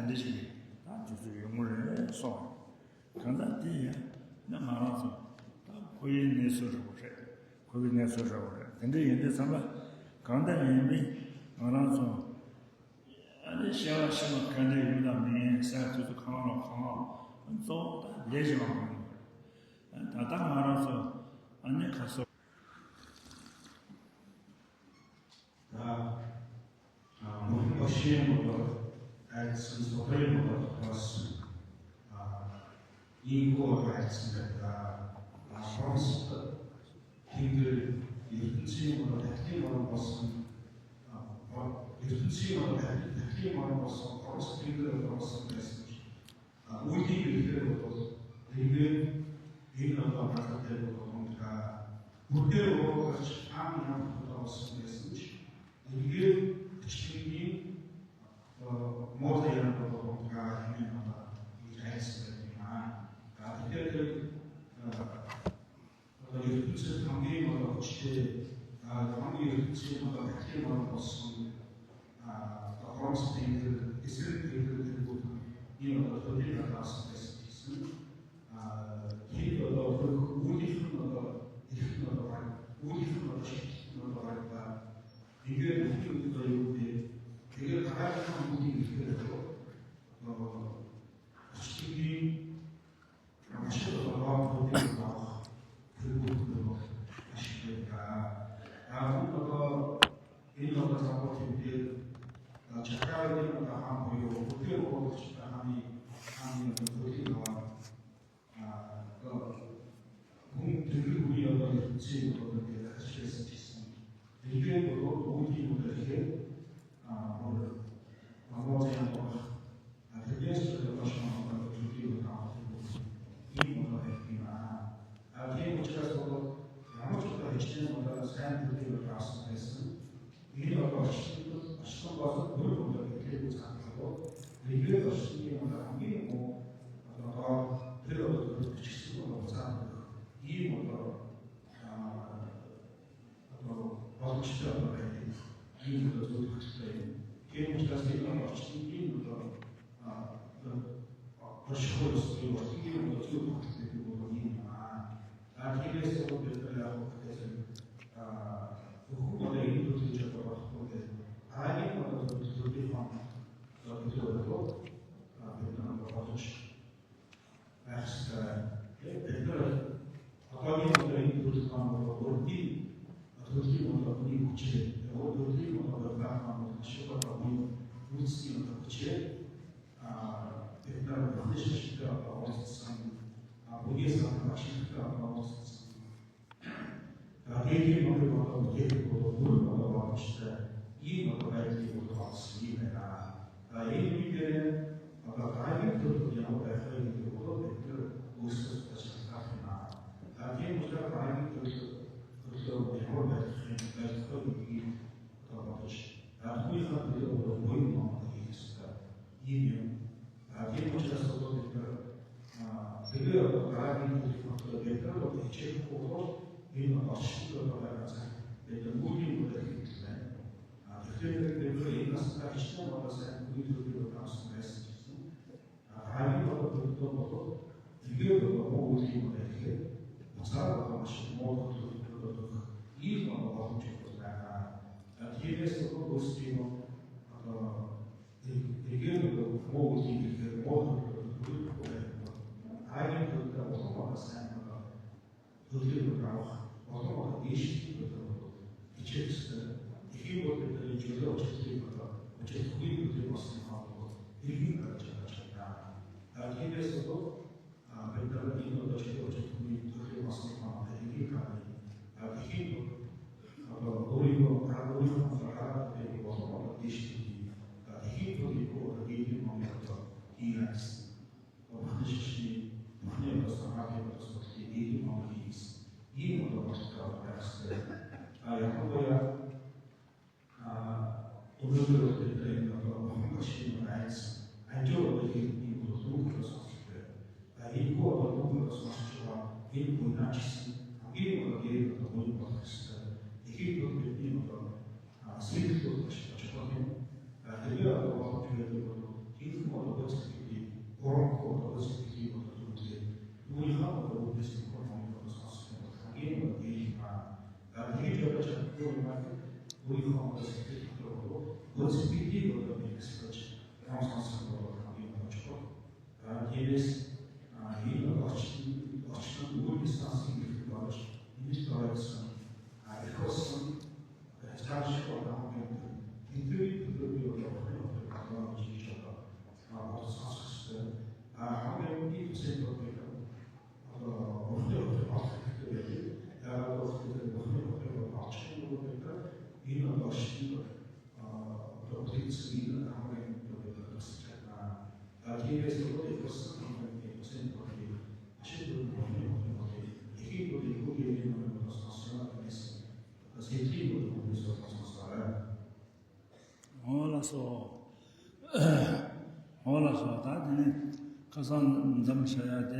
텐데시 다 주주 용물에 소 간다디야 나 말아서 거의 내서로 그래 거기 내서로 그래 근데 이제 삼아 간다면이 말아서 아니 시험 간에 유다면 사투도 강하고 또 예지만 다다 말아서 안에 가서 모든 것이 모두 알겠습니다. 그런 모두 그렇습니다. 이거 알겠습니다. 프랑스 팀들 일분치으로 대팀으로 벗은 일분치으로 대팀으로 벗은 프랑스 팀들을 벗은 우리 팀들도 리그 리그가 맞았대도 뭔가 무대로 같이 하면 붙어서 이게 특히 모델이라는 것도 뭔가 해명하다 이제 했으니까 그때들 이렇게 관계마다 혹시 관계 이렇게마다 백개마다 무슨 그런 스테이들 있을 때들 들고 이런 것들이 나타났을 때 있으면 이거 우리 흔하다 이렇게 나타나 우리 흔하다 싶은 나타나 이게 무슨 거인데 되게 다양한 분이 있더라도 특히 마셔서 보니까 그리고 하시니까 아무도 이런 거 사고인데 작가들은 다 보여 그대로 하니 어디가 공들이 우리가 지금 그렇게 하실 수 있습니다. 이게 모두 모델에게 나머지는 대비해서 것처럼 주기로 나오고 이 모델이나 아기의 모델에서도 나머지가 해치는 모델은 사람들이 말씀했으면 이런 것이 어떤 것은 늘 모델을 생각하고 이게 것이 아무리 더 들어도 그렇게 수가 없잖아요. 이 모델 bazı kişiler var yani. İyi bir özgürlük kısıtlayın. Kendi kısıtlayın ama iyi bir başarılı istiyor. İyi bir özgürlük kısıtlayın. Herkese bu bir alakası. Hukuka iyi bir özgürlük var. Aynı zamanda özgürlük var. Özgürlük var. Bir bakış. Akademik özgürlük var. Другим одним учили, другим одним еще одним русским учили, это различные проводятся, буддизм вообще проводится. Какие могли бы быть будут что и могли будут сильные, и люди, какая тут я могу говорить, это устройство честно. Какие можно говорить что природа происходит и помочь. Откуда было война есть имя. Один участвовал в период раннего века, вот человек похож и на пошутку говорится. Это будем вот такие знания. А теперь было и достаточно, но это будет там смысл. Ранее было то, где было могут им такие. Сразу наши могут и могут интересно допустимо регионы могут или могут они когда возможно сами другие права возможно ищут и через и вот это ничего делать через через хуй где вас не могут и видно а интересно то когда видно то что где вас не могут и видно 우리도 우리도 살아가야 되고 어떤 것이 힘도 있고 어디에 momento 이해했어. 반드시 만약에서 하면서 이 momento 이 모든 것을 알았어요. 야고보야 오늘도 그때 한 것이 나이스. 안쪽으로 이 모든 누구로서 이 고도 누구로서 이 분야치 Тэрээс энэ орчин үйл станцын гэрэл болж энэ тооцсон их болсон таашиг болон интервью төлөвлөлт хийж байгаа бодсоос хамгийн их зүйл 올라서 다 가산 zamshaya